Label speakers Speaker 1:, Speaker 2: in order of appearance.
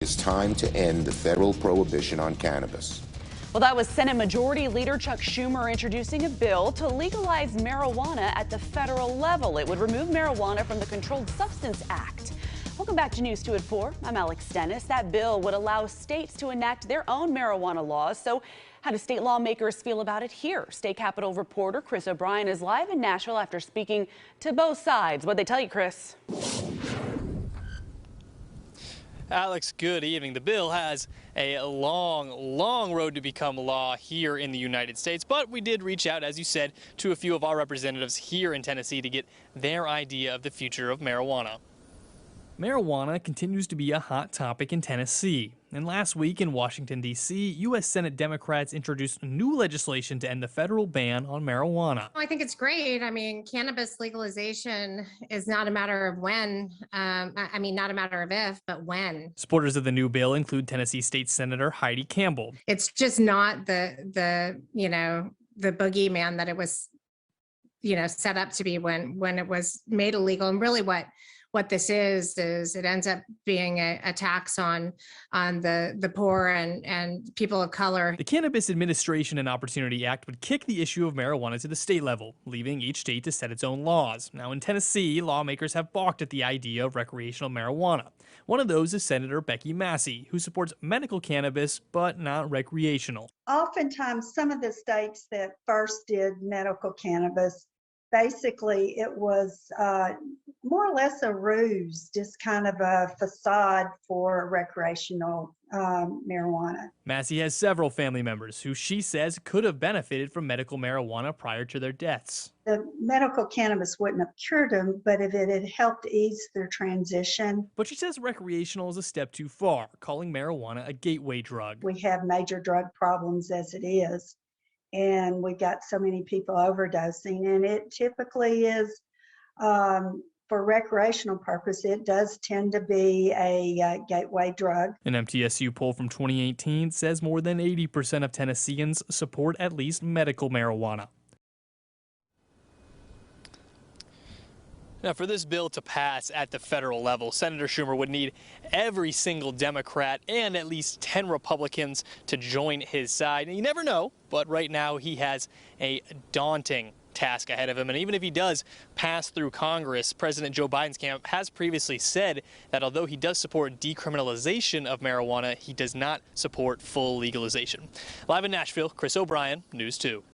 Speaker 1: It's time to end the federal prohibition on cannabis.
Speaker 2: Well, that was Senate Majority Leader Chuck Schumer introducing a bill to legalize marijuana at the federal level. It would remove marijuana from the Controlled Substance Act. Welcome back to News 2 at 4. I'm Alex Dennis. That bill would allow states to enact their own marijuana laws. So how do state lawmakers feel about it here? State Capitol reporter Chris O'Brien is live in Nashville after speaking to both sides. What'd they tell you, Chris?
Speaker 3: Alex, good evening. The bill has a long road to become law here in the United States, but we did reach out, as you said, to a few of our representatives here in Tennessee to get their idea of the future of marijuana. Marijuana continues to be a hot topic in Tennessee. And last week in Washington, D.C., U.S. Senate Democrats introduced new legislation to end the federal ban on marijuana.
Speaker 4: I think it's great. I mean, cannabis legalization is not a matter of when, not a matter of if, but when.
Speaker 3: Supporters of the new bill include Tennessee State Senator Heidi Campbell.
Speaker 4: It's just not the boogeyman that it was, set up to be when it was made illegal. And really what this is it ends up being a tax on the poor and people of color.
Speaker 3: The Cannabis Administration and Opportunity Act would kick the issue of marijuana to the state level, leaving each state to set its own laws. Now in Tennessee, lawmakers have balked at the idea of recreational marijuana. One of those is Senator Becky Massey, who supports medical cannabis but not recreational.
Speaker 5: Oftentimes, some of the states that first did medical cannabis, basically it was more or less a ruse, just kind of a facade for recreational marijuana.
Speaker 3: Massey has several family members who she says could have benefited from medical marijuana prior to their deaths.
Speaker 5: The medical cannabis wouldn't have cured them, but if it had helped ease their transition.
Speaker 3: But she says recreational is a step too far, calling marijuana a gateway drug.
Speaker 5: We have major drug problems as it is, and we got so many people overdosing, and it typically is for recreational purpose, it does tend to be a gateway drug.
Speaker 3: An MTSU poll from 2018 says more than 80% of Tennesseans support at least medical marijuana. Now, for this bill to pass at the federal level, Senator Schumer would need every single Democrat and at least 10 Republicans to join his side. And you never know, but right now he has a daunting task ahead of him. And even if he does pass through Congress, President Joe Biden's camp has previously said that although he does support decriminalization of marijuana, he does not support full legalization. Live in Nashville, Chris O'Brien, News 2.